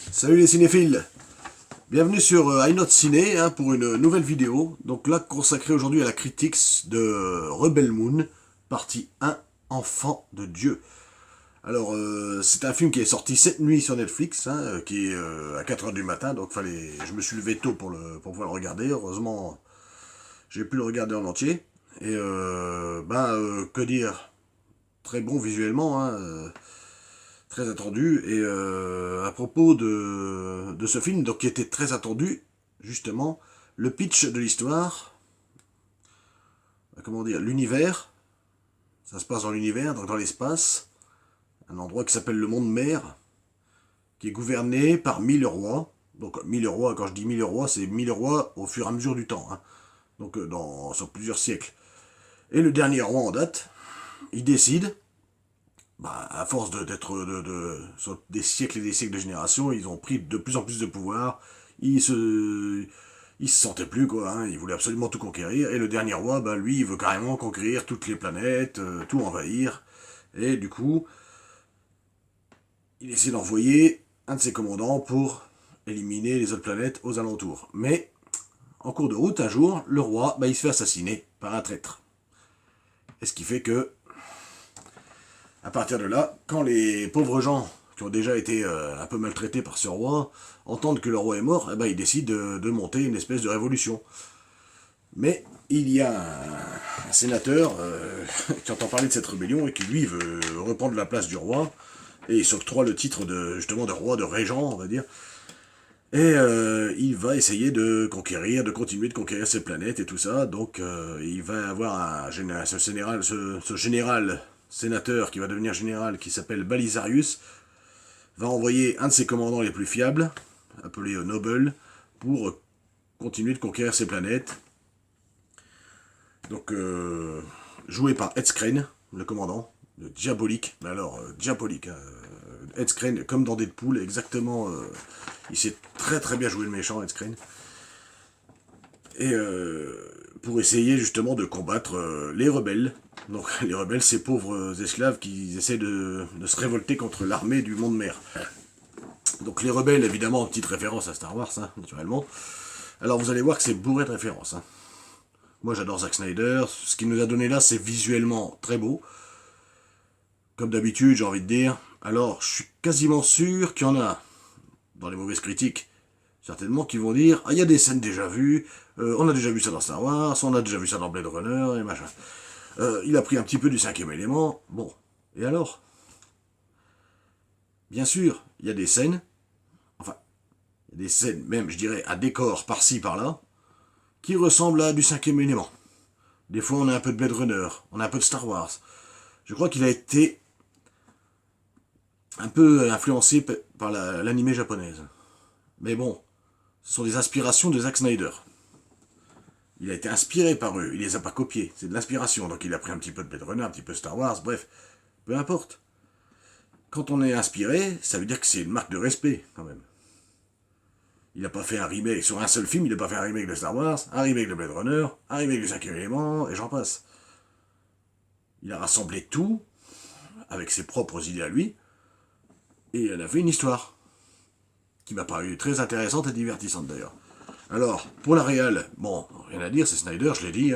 Salut les cinéphiles. Bienvenue sur iNote Ciné pour une nouvelle vidéo. Donc là, consacrée aujourd'hui à la critique de Rebel Moon, partie 1, Enfant de Dieu. Alors, c'est un film qui est sorti cette nuit sur Netflix, qui est à 4 heures du matin, donc je me suis levé tôt pour pouvoir le regarder. Heureusement, j'ai pu le regarder en entier. Et que dire? Très bon visuellement, très attendu. Et à propos de ce film, donc qui était très attendu, justement, le pitch de l'histoire, comment dire, l'univers, ça se passe dans l'univers, donc dans l'espace, un endroit qui s'appelle le monde mère, qui est gouverné par 1000 rois. Donc 1000 rois, quand je dis 1000 rois, c'est 1000 rois au fur et à mesure du temps, donc sur plusieurs siècles. Et le dernier roi en date, il décide, à force sur des siècles et des siècles de générations, ils ont pris de plus en plus de pouvoir. Ils se sentaient plus, quoi. Ils voulaient absolument tout conquérir. Et le dernier roi, lui, il veut carrément conquérir toutes les planètes, tout envahir. Et du coup, il essaie d'envoyer un de ses commandants pour éliminer les autres planètes aux alentours. Mais, en cours de route, un jour, le roi, il se fait assassiner par un traître. Et ce qui fait que, à partir de là, quand les pauvres gens qui ont déjà été un peu maltraités par ce roi entendent que le roi est mort, ils décident de monter une espèce de révolution. Mais il y a un sénateur qui entend parler de cette rébellion et qui lui veut reprendre la place du roi, et il s'octroie le titre justement de roi, de régent, on va dire. Et il va essayer de continuer de conquérir ces planètes et tout ça. Donc il va avoir ce général sénateur qui va devenir général, qui s'appelle Balisarius, va envoyer un de ses commandants les plus fiables, appelé Noble, pour continuer de conquérir ces planètes. Donc joué par Ed Skrein, le commandant, diabolique, mais alors diabolique. Ed Skrein, comme dans Deadpool, exactement. Il sait très très bien jouer le méchant, Ed Skrein. Et pour essayer justement de combattre les rebelles. Donc les rebelles, ces pauvres esclaves qui essaient de se révolter contre l'armée du monde mère. Donc les rebelles, évidemment, petite référence à Star Wars, naturellement. Alors vous allez voir que c'est bourré de références. Moi j'adore Zack Snyder. Ce qu'il nous a donné là, c'est visuellement très beau. Comme d'habitude, j'ai envie de dire. Alors je suis quasiment sûr qu'il y en a, dans les mauvaises critiques, certainement, qui vont dire ah, il y a des scènes déjà vues, on a déjà vu ça dans Star Wars, on a déjà vu ça dans Blade Runner, et machin. Il a pris un petit peu du cinquième élément, bon. Et alors? Bien sûr, il y a des scènes, enfin, il y a des scènes, même, je dirais, à décor par-ci, par-là, qui ressemblent à du cinquième élément. Des fois, on a un peu de Blade Runner, on a un peu de Star Wars. Je crois qu'il a été un peu influencé par l'animé japonaise. Mais bon, ce sont des inspirations de Zack Snyder. Il a été inspiré par eux, il les a pas copiés, c'est de l'inspiration, donc il a pris un petit peu de Blade Runner, un petit peu de Star Wars, bref, peu importe. Quand on est inspiré, ça veut dire que c'est une marque de respect, quand même. Il n'a pas fait un remake sur un seul film, il n'a pas fait un remake de Star Wars, un remake de Blade Runner, un remake du cinquième élément, et j'en passe. Il a rassemblé tout, avec ses propres idées à lui, et il a fait une histoire, qui m'a paru très intéressante et divertissante d'ailleurs. Alors, pour la réal, bon, rien à dire, c'est Snyder, je l'ai dit.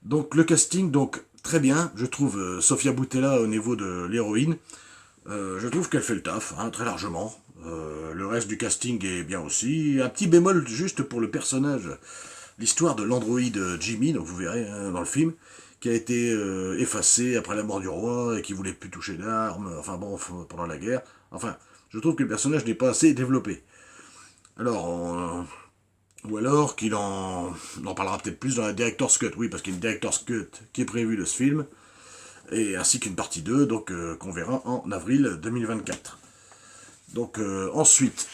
Donc le casting, donc très bien, je trouve Sofia Boutella au niveau de l'héroïne, je trouve qu'elle fait le taf, très largement. Le reste du casting est bien aussi. Un petit bémol juste pour le personnage, l'histoire de l'androïde Jimmy, donc vous verrez dans le film, qui a été effacé après la mort du roi et qui voulait plus toucher d'armes, enfin bon, pendant la guerre. Enfin, je trouve que le personnage n'est pas assez développé. Alors, ou alors on en parlera peut-être plus dans la Director's Cut, oui, parce qu'il y a une Director's Cut qui est prévue de ce film, et ainsi qu'une partie 2, donc qu'on verra en avril 2024. Donc ensuite,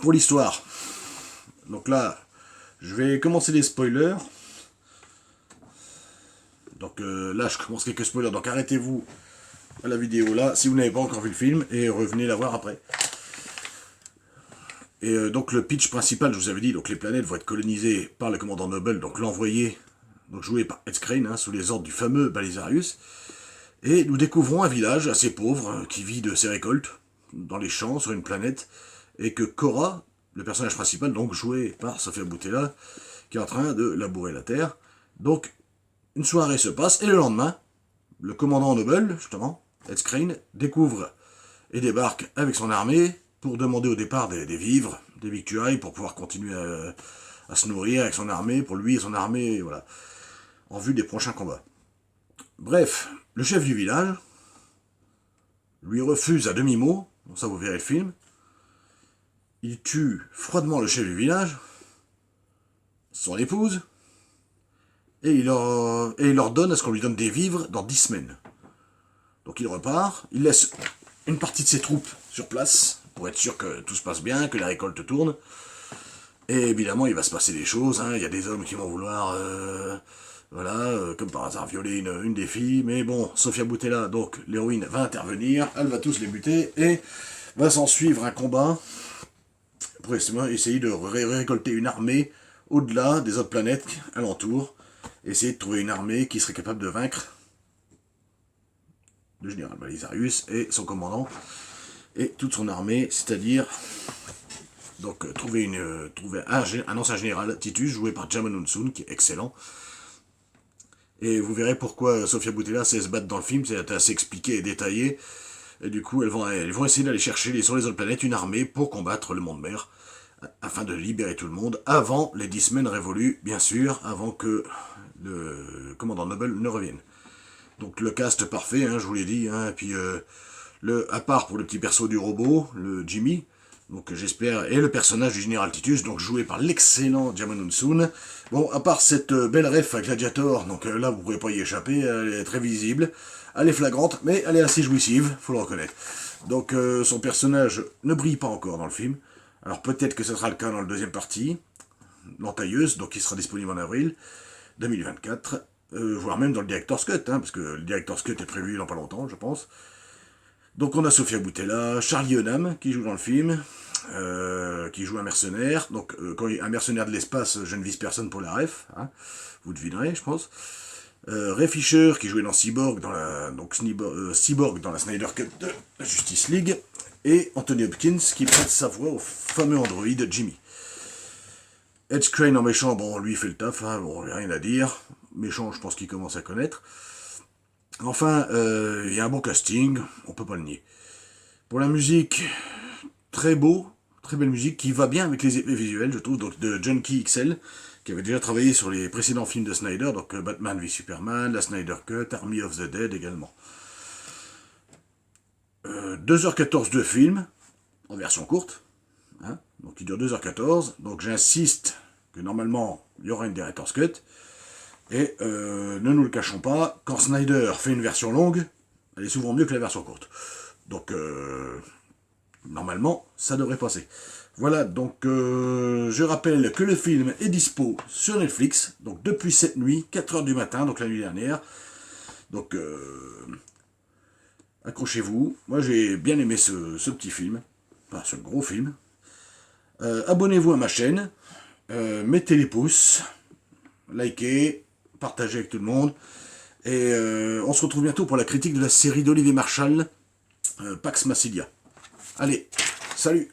pour l'histoire, donc là, je vais commencer les spoilers. Donc là, je commence quelques spoilers, donc arrêtez-vous à la vidéo là, si vous n'avez pas encore vu le film, et revenez la voir après. Et donc le pitch principal, je vous avais dit, donc les planètes vont être colonisées par le commandant Noble, donc l'envoyé, donc joué par Ed Skrein, sous les ordres du fameux Balisarius. Et nous découvrons un village assez pauvre qui vit de ses récoltes, dans les champs, sur une planète, et que Cora, le personnage principal, donc joué par Sofia Boutella, qui est en train de labourer la Terre. Donc, une soirée se passe, et le lendemain, le commandant Noble, justement, Ed Skrein, découvre et débarque avec son armée pour demander au départ des vivres, des victuailles, pour pouvoir continuer à se nourrir avec son armée, pour lui et son armée, voilà, en vue des prochains combats. Bref, le chef du village lui refuse à demi-mot, ça vous verrez le film, il tue froidement le chef du village, son épouse, et il leur donne à ce qu'on lui donne des vivres dans 10 semaines. Donc il repart, il laisse une partie de ses troupes sur place, pour être sûr que tout se passe bien, que la récolte tourne. Et évidemment, il va se passer des choses, hein. Il y a des hommes qui vont vouloir, comme par hasard, violer une des filles. Mais bon, Sofia Boutella, donc l'héroïne, va intervenir, elle va tous les buter, et va s'en suivre un combat pour essayer de récolter une armée au-delà des autres planètes alentours, essayer de trouver une armée qui serait capable de vaincre le général Belisarius et son commandant et toute son armée, c'est-à-dire donc trouver un ancien général, Titus, joué par Jamon Unsun, qui est excellent. Et vous verrez pourquoi Sofia Boutella sait se battre dans le film, c'est assez expliqué et détaillé. Et du coup, elles vont essayer d'aller chercher sur les autres planètes une armée pour combattre le monde mère, afin de libérer tout le monde, avant les 10 semaines révolues, bien sûr, avant que le commandant Noble ne revienne. Donc le cast parfait, hein, je vous l'ai dit, hein, et puis à part pour le petit perso du robot, le Jimmy, donc j'espère, et le personnage du général Titus, donc joué par l'excellent Jamon Unsun. Bon, à part cette belle ref à Gladiator, donc là vous ne pouvez pas y échapper, elle est très visible, elle est flagrante, mais elle est assez jouissive, faut le reconnaître. Donc son personnage ne brille pas encore dans le film, alors peut-être que ce sera le cas dans la deuxième partie, l'entailleuse, donc qui sera disponible en avril 2024, voire même dans le Director's Cut, hein, parce que le Director's Cut est prévu dans pas longtemps, je pense. Donc on a Sofia Boutella, Charlie Hunnam qui joue dans le film, qui joue un mercenaire. Donc quand un mercenaire de l'espace, je ne vise personne pour la ref, hein, vous devinerez, je pense. Ray Fisher qui jouait dans Cyborg, Cyborg dans la Snyder Cut de la Justice League, et Anthony Hopkins qui prête sa voix au fameux androïde Jimmy. Ed Skrein en méchant, bon, lui il fait le taf, hein, bon, rien à dire. Méchant, je pense qu'il commence à connaître. Enfin, il y a un bon casting, on peut pas le nier. Pour la musique, très beau, très belle musique, qui va bien avec les effets visuels, je trouve, donc de Junkie XL, qui avait déjà travaillé sur les précédents films de Snyder, donc Batman v Superman, la Snyder Cut, Army of the Dead également. 2h14 de film, en version courte, hein, donc il dure 2h14, donc j'insiste que normalement il y aura une Director's Cut, et ne nous le cachons pas, quand Snyder fait une version longue, elle est souvent mieux que la version courte. Donc normalement ça devrait passer. Voilà, donc je rappelle que le film est dispo sur Netflix, donc depuis cette nuit, 4h du matin, donc la nuit dernière. Donc accrochez-vous, moi j'ai bien aimé ce petit film, enfin ce gros film. Abonnez-vous à ma chaîne, mettez les pouces, likez, partagez avec tout le monde, et on se retrouve bientôt pour la critique de la série d'Olivier Marchal, Pax Massilia. Allez, salut!